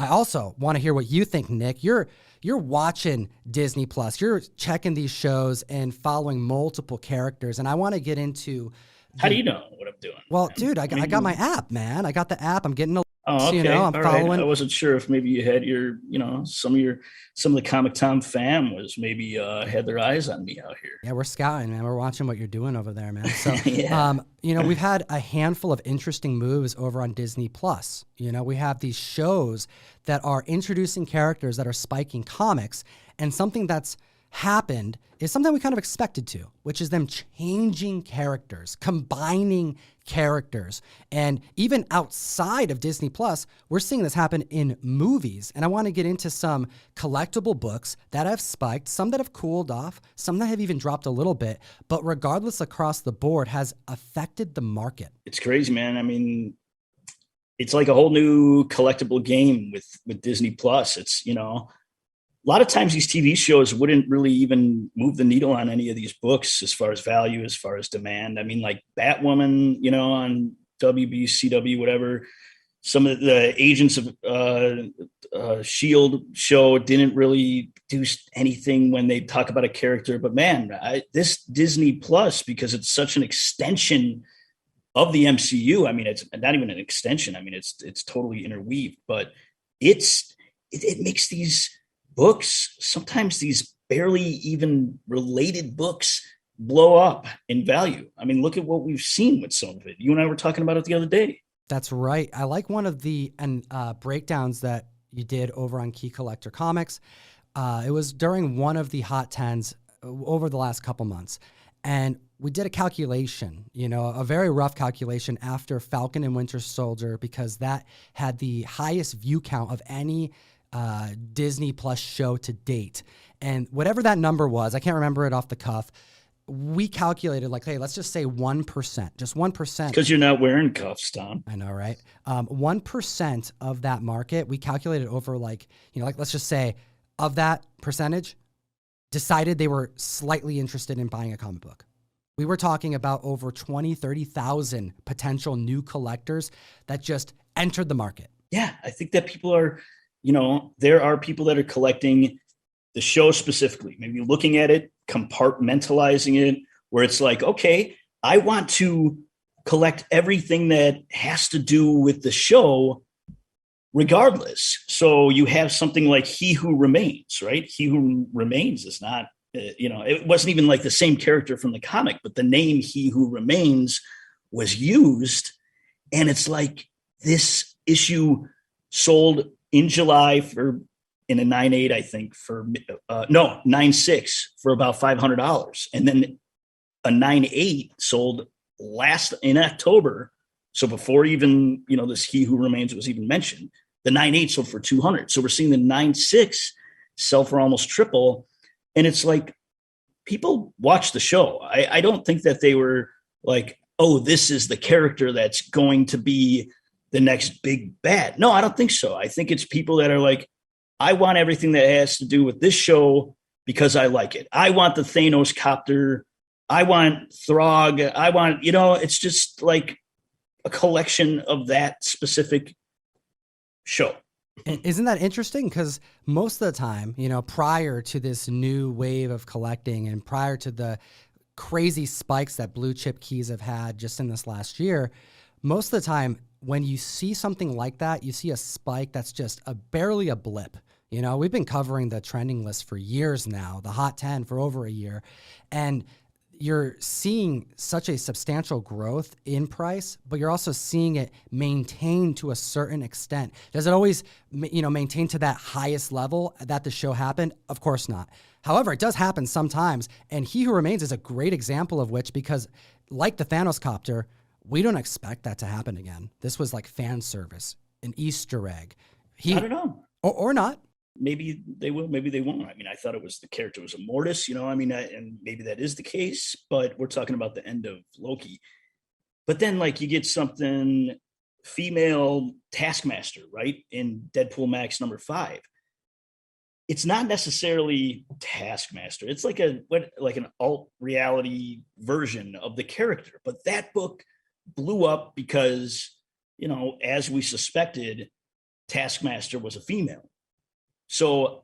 I also want to hear what you think, Nick. You're watching Disney Plus. You're checking these shows and following multiple characters, and I want to get into How do you know what I'm doing? well, dude, I got my mean, app, man. I got the app. I'm getting oh, you okay, know, I'm all right. I following. wasn't sure if maybe you had some of the Comic Tom fam was maybe had their eyes on me out here. Yeah, we're scouting, man. We're watching what you're doing over there, man. So, Yeah. we've had a handful of interesting moves over on Disney Plus. We have these shows that are introducing characters that are spiking comics, and something that's happened is something we kind of expected to, which is them changing characters, combining characters. And even outside of Disney Plus, we're seeing this happen in movies. And I want to get into some collectible books that have spiked, some that have cooled off, some that have even dropped a little bit, but regardless, across the board has affected the market. It's crazy, man. I mean, it's like a whole new collectible game with Disney Plus. It's, a lot of times these TV shows wouldn't really even move the needle on any of these books as far as value, as far as demand. I mean, like Batwoman, on WB, CW, whatever. Some of the Agents of Shield show didn't really do anything when they talk about a character. But man, this Disney Plus, because it's such an extension of the MCU. I mean, it's not even an extension. I mean, it's totally interweaved, but it makes these books, sometimes these barely even related books, blow up in value. I mean, look at what we've seen with some of it. You and I were talking about it the other day. That's right. I like one of the breakdowns that you did over on Key Collector Comics. It was during one of the Hot 10s over the last couple months. And we did a calculation, a very rough calculation after Falcon and Winter Soldier, because that had the highest view count of any Disney Plus show to date. And whatever that number was, I can't remember it off the cuff, we calculated like, hey, let's just say 1%, just 1%. Because you're not wearing cuffs, Tom. I know, right? 1% of that market, we calculated over let's just say of that percentage, decided they were slightly interested in buying a comic book. We were talking about over 20, 30,000 potential new collectors that just entered the market. Yeah, I think that people are, there are people that are collecting the show specifically, maybe looking at it, compartmentalizing it, where it's like, okay, I want to collect everything that has to do with the show regardless. So you have something like He Who Remains, right? He Who Remains is not, it wasn't even like the same character from the comic, but the name He Who Remains was used. And it's like this issue sold in July in a 9.8, I think, 9.6 for about $500. And then a 9.8 sold last in October. So before even, this He Who Remains was even mentioned, the 9.8 sold for $200. So we're seeing the 9.6 sell for almost triple. And it's like, people watch the show. I don't think that they were like, oh, this is the character that's going to be the next big bad. No, I don't think so. I think it's people that are like, I want everything that has to do with this show because I like it. I want the Thanos copter. I want Throg. I want, it's just like a collection of that specific show. Isn't that interesting? Because most of the time, prior to this new wave of collecting and prior to the crazy spikes that blue chip keys have had just in this last year, most of the time when you see something like that, you see a spike that's just barely a blip. We've been covering the trending list for years now, the Hot 10 for over a year, and you're seeing such a substantial growth in price, but you're also seeing it maintain to a certain extent. Does it always, maintain to that highest level that the show happened? Of course not. However, it does happen sometimes, and He Who Remains is a great example of which, because like the Thanos copter, we don't expect that to happen again. This was like fan service, an Easter egg. I don't know. Or not. Maybe they will, maybe they won't. I mean, I thought the character was a Mortis, and maybe that is the case, but we're talking about the end of Loki. But then like you get something female Taskmaster, right? In Deadpool Max #5. It's not necessarily Taskmaster. It's like an alt reality version of the character. But that book blew up because, as we suspected, Taskmaster was a female. So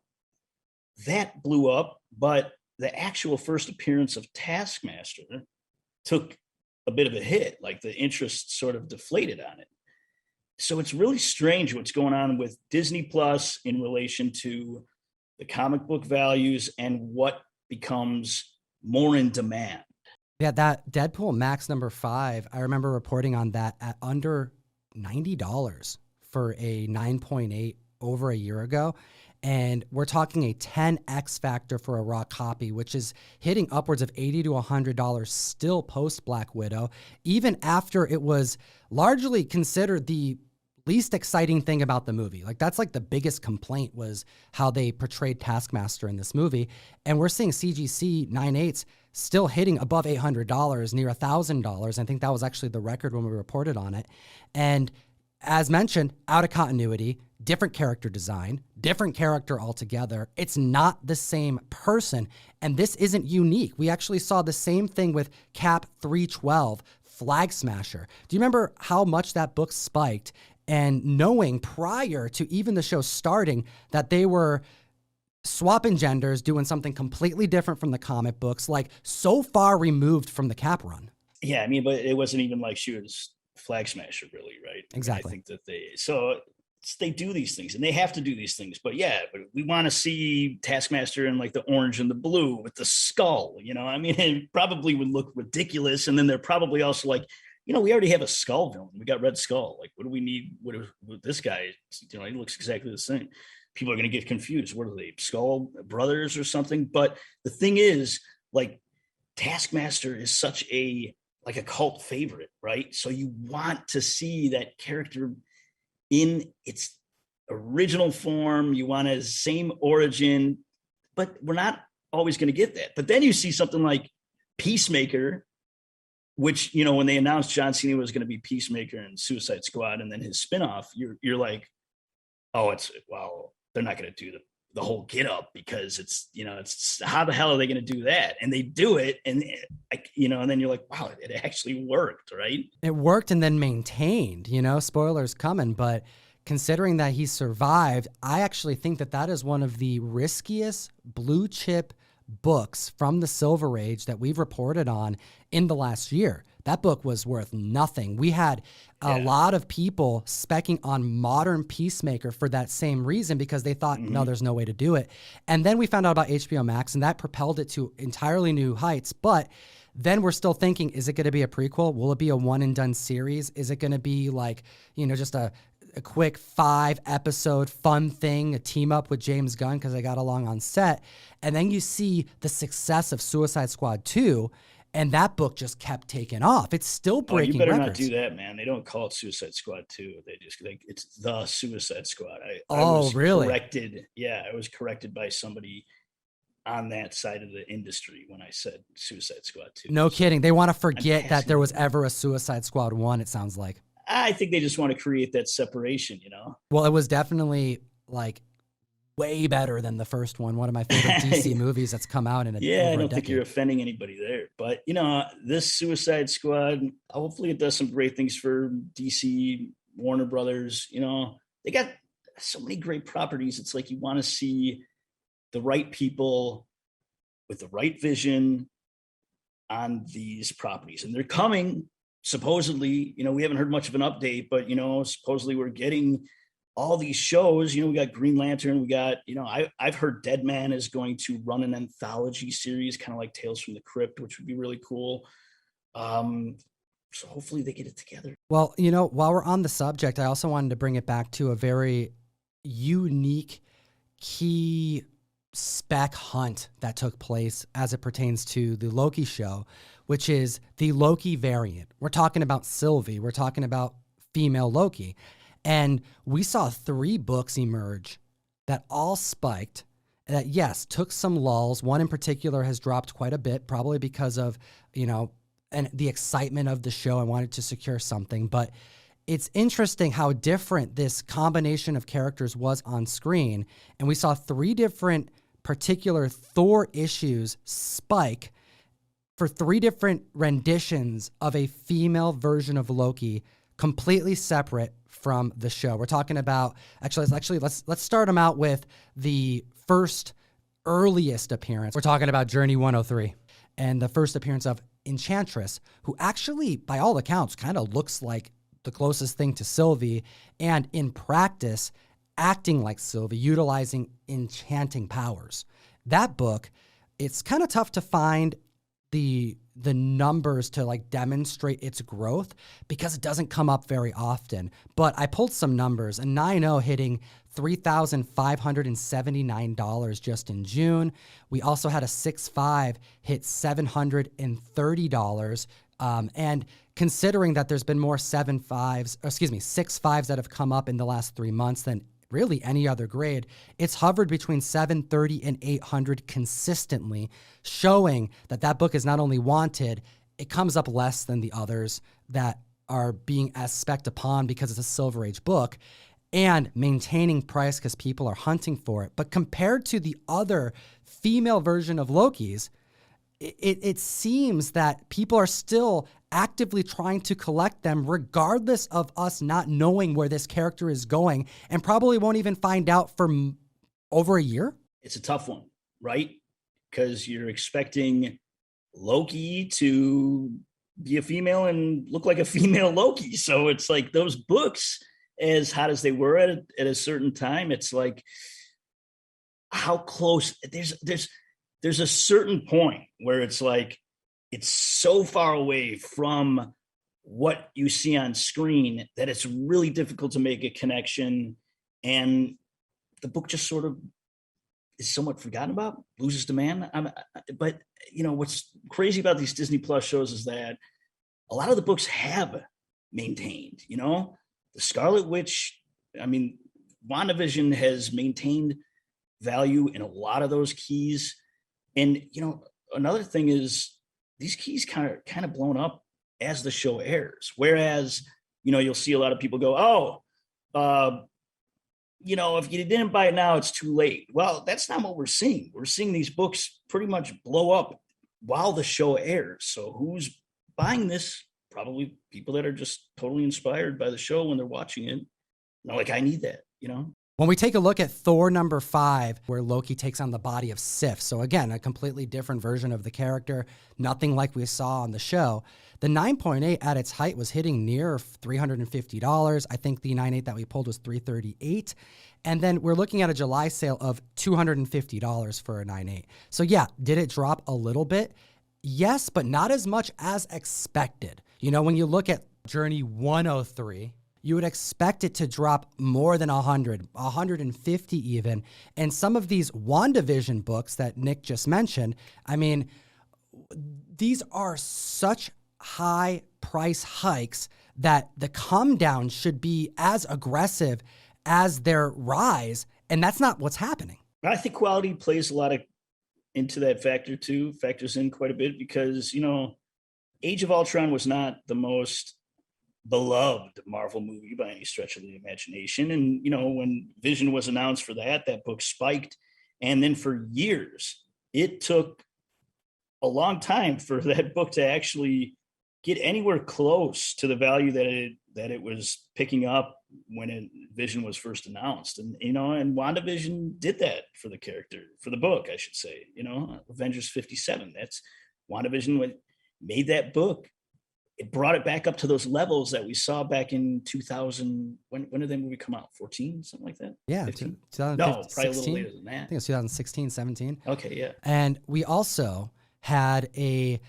that blew up, but the actual first appearance of Taskmaster took a bit of a hit. Like the interest sort of deflated on it. So it's really strange what's going on with Disney Plus in relation to the comic book values and what becomes more in demand. Yeah, that Deadpool Max #5, I remember reporting on that at under $90 for a 9.8 over a year ago. And we're talking a 10x factor for a raw copy, which is hitting upwards of $80 to $100 still post Black Widow, even after it was largely considered the least exciting thing about the movie. Like that's like the biggest complaint was how they portrayed Taskmaster in this movie. And we're seeing CGC 9.8s still hitting above $800, near $1,000. I think that was actually the record when we reported on it. And as mentioned, out of continuity, different character design, different character altogether. It's not the same person. And this isn't unique. We actually saw the same thing with Cap 312, Flag Smasher. Do you remember how much that book spiked? And knowing prior to even the show starting that they were swapping genders, doing something completely different from the comic books, like so far removed from the Cap run. Yeah, I mean, but it wasn't even like she was Flag Smasher, really, right? Exactly. I think that they do these things and they have to do these things. But yeah, but we want to see Taskmaster in like the orange and the blue with the skull, you know, I mean, it probably would look ridiculous. And then they're probably also like, you know, we already have a Skull villain. We got Red Skull. Like, what do we need? What this guy? You know, he looks exactly the same. People are going to get confused. What are they, Skull brothers or something? But the thing is, like, Taskmaster is such a cult favorite, right? So you want to see that character in its original form. You want his same origin, but we're not always going to get that. But then you see something like Peacemaker, which, you know, when they announced John Cena was going to be Peacemaker and Suicide Squad and then his spinoff, you're like, oh, they're not going to do the whole get up because it's, you know, it's how the hell are they going to do that? And they do it. And, you know, and then you're like, wow, it actually worked, right? It worked and then maintained, you know, spoilers coming, but considering that he survived, I actually think that is one of the riskiest blue chip books from the Silver Age that we've reported on in the last year. That book was worth nothing. We had a lot of people specking on modern Peacemaker for that same reason because they thought, no, there's no way to do it. And then we found out about HBO Max and that propelled it to entirely new heights. But then we're still thinking, is it going to be a prequel? Will it be a one and done series? Is it going to be like, you know, just a quick 5-episode fun thing, a team up with James Gunn because they got along on set? And then you see the success of Suicide Squad 2, and that book just kept taking off. It's still breaking records. You better not do that, man. They don't call it Suicide Squad 2. They just like, it's the Suicide Squad. I was really? Corrected. Yeah, I was corrected by somebody on that side of the industry when I said Suicide Squad 2. No kidding. They want to forget that there was ever a Suicide Squad 1, it sounds like. I think they just want to create that separation, you know? Well, it was definitely like way better than the first one. One of my favorite DC movies that's come out in a I don't think you're offending anybody there. But, you know, this Suicide Squad, hopefully it does some great things for DC, Warner Brothers. You know, they got so many great properties. It's like you want to see the right people with the right vision on these properties. And they're coming. Supposedly, you know, we haven't heard much of an update, but, you know, supposedly we're getting all these shows. You know, we got Green Lantern, we got, you know, I've heard Deadman is going to run an anthology series, kind of like Tales from the Crypt, which would be really cool. So hopefully they get it together. Well, you know, while we're on the subject, I also wanted to bring it back to a very unique key spec hunt that took place as it pertains to the Loki show, which is the Loki variant. We're talking about Sylvie. We're talking about female Loki. And we saw 3 books emerge that all spiked, that, yes, took some lulls. One in particular has dropped quite a bit, probably because of, you know, and the excitement of the show. I wanted to secure something. But it's interesting how different this combination of characters was on screen. And we saw 3 different particular Thor issues spike for 3 different renditions of a female version of Loki completely separate from the show. We're talking about, let's start them out with the first earliest appearance. We're talking about Journey 103 and the first appearance of Enchantress, who actually, by all accounts, kind of looks like the closest thing to Sylvie, and in practice, acting like Sylvie, utilizing enchanting powers. That book, it's kind of tough to find the numbers to like demonstrate its growth because it doesn't come up very often. But I pulled some numbers, a 9.0 hitting $3,579 just in June. We also had a 6.5 hit $730. And considering that there's been more 6.5s that have come up in the last 3 months than really any other grade, it's hovered between 730 and 800 consistently, showing that that book is not only wanted, it comes up less than the others that are being as spec'd upon because it's a Silver Age book, and maintaining price because people are hunting for it. But compared to the other female version of Loki's, it seems that people are still actively trying to collect them regardless of us not knowing where this character is going, and probably won't even find out for over a year. It's a tough one, right? Because you're expecting Loki to be a female and look like a female Loki. So it's like those books, as hot as they were at a certain time, it's like how close there's a certain point where it's like it's so far away from what you see on screen that it's really difficult to make a connection, and the book just sort of is somewhat forgotten about, loses demand. But you know what's crazy about these Disney Plus shows is that a lot of the books have maintained. You know, the Scarlet Witch, I mean, WandaVision has maintained value in a lot of those keys. And, you know, another thing is these keys kind of blown up as the show airs. Whereas, you know, you'll see a lot of people go, you know, if you didn't buy it now, it's too late. Well, that's not what we're seeing. We're seeing these books pretty much blow up while the show airs. So who's buying this? Probably people that are just totally inspired by the show when they're watching it. Not like I need that, you know? When we take a look at Thor number 5, where Loki takes on the body of Sif, so again, a completely different version of the character, nothing like we saw on the show, the 9.8 at its height was hitting near $350. I think the 9.8 that we pulled was $338. And then we're looking at a July sale of $250 for a 9.8. So yeah, did it drop a little bit? Yes, but not as much as expected. You know, when you look at Journey 103, you would expect it to drop more than 100, 150 even. And some of these WandaVision books that Nick just mentioned, I mean, these are such high price hikes that the come down should be as aggressive as their rise. And that's not what's happening. I think quality plays a lot into that factor too, factors in quite a bit because, you know, Age of Ultron was not the most beloved Marvel movie by any stretch of the imagination. And, you know, when Vision was announced for that book spiked. And then for years, it took a long time for that book to actually get anywhere close to the value that it was picking up when Vision was first announced. And, you know, and WandaVision did that for the character, for the book, I should say, you know, Avengers 57. That's WandaVision made that book. It brought it back up to those levels that we saw back in 2000. When did that movie come out? 14, something like that? Yeah. 15? No, probably 16? A little later than that. I think it was 2016, 17. Okay, yeah. And we also had a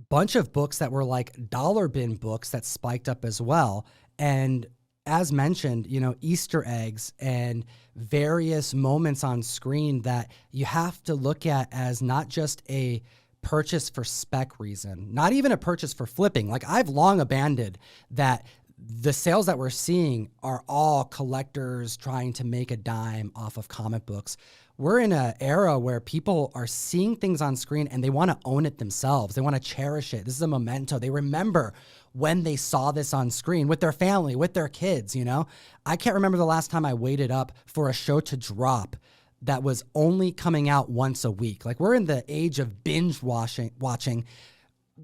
bunch of books that were like dollar bin books that spiked up as well. And as mentioned, you know, Easter eggs and various moments on screen that you have to look at as not just a purchase for spec reason, not even a purchase for flipping. Like I've long abandoned that the sales that we're seeing are all collectors trying to make a dime off of comic books. We're in an era where people are seeing things on screen and they want to own it themselves. They want to cherish it. This is a memento. They remember when they saw this on screen with their family, with their kids, you know? I can't remember the last time I waited up for a show to drop that was only coming out once a week. Like we're in the age of binge watching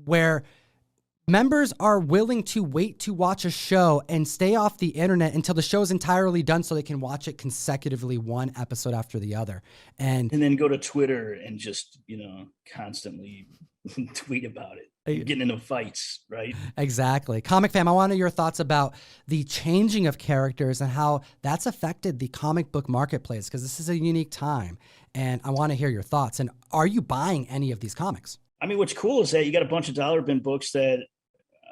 where Members are willing to wait to watch a show and stay off the internet until the show's entirely done so they can watch it consecutively, one episode after the other. And then go to Twitter and just, constantly tweet about it, getting into fights, right? Exactly. Comic Fam, I want to know your thoughts about the changing of characters and how that's affected the comic book marketplace, because this is a unique time. And I want to hear your thoughts. And are you buying any of these comics? I mean, what's cool is that you got a bunch of dollar bin books that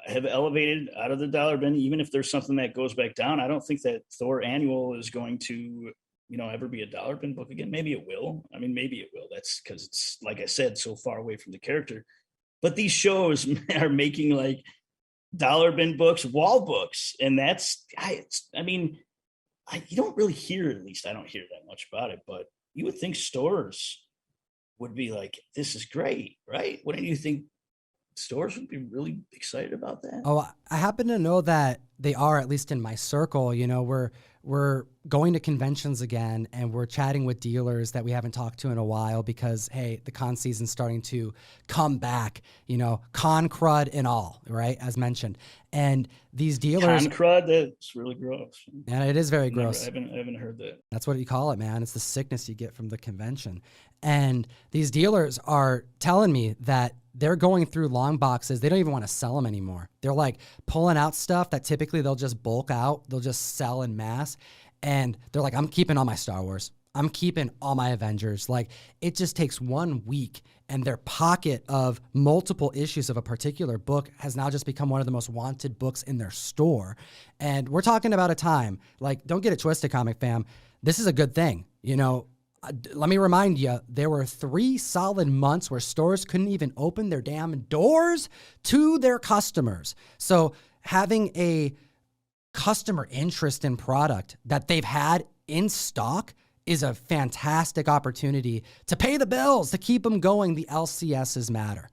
have elevated out of the dollar bin. Even if there's something that goes back down, I don't think that Thor Annual is going to, ever be a dollar bin book again. Maybe it will. I mean, maybe it will. That's because it's, like I said, so far away from the character. But these shows are making like dollar bin books, wall books. And you don't really hear, at least I don't hear that much about it, but you would think stores would be like, this is great, right? Wouldn't you think stores would be really excited about that? Oh, I happen to know that they are, at least in my circle. We're going to conventions again, and we're chatting with dealers that we haven't talked to in a while because, hey, the con season's starting to come back, con crud and all, right, as mentioned. And these dealers... Con crud? That's really gross. And it is very gross. I haven't heard that. That's what you call it, man. It's the sickness you get from the convention. And these dealers are telling me that they're going through long boxes. They don't even want to sell them anymore. They're like pulling out stuff that typically they'll just bulk out. They'll just sell in mass. And they're like, I'm keeping all my Star Wars. I'm keeping all my Avengers. Like, it just takes 1 week and their pocket of multiple issues of a particular book has now just become one of the most wanted books in their store. And we're talking about a time, like, don't get it twisted, Comic Fam. This is a good thing. Let me remind you, there were 3 solid months where stores couldn't even open their damn doors to their customers. So having a customer interest in product that they've had in stock is a fantastic opportunity to pay the bills, to keep them going. The LCSs matter.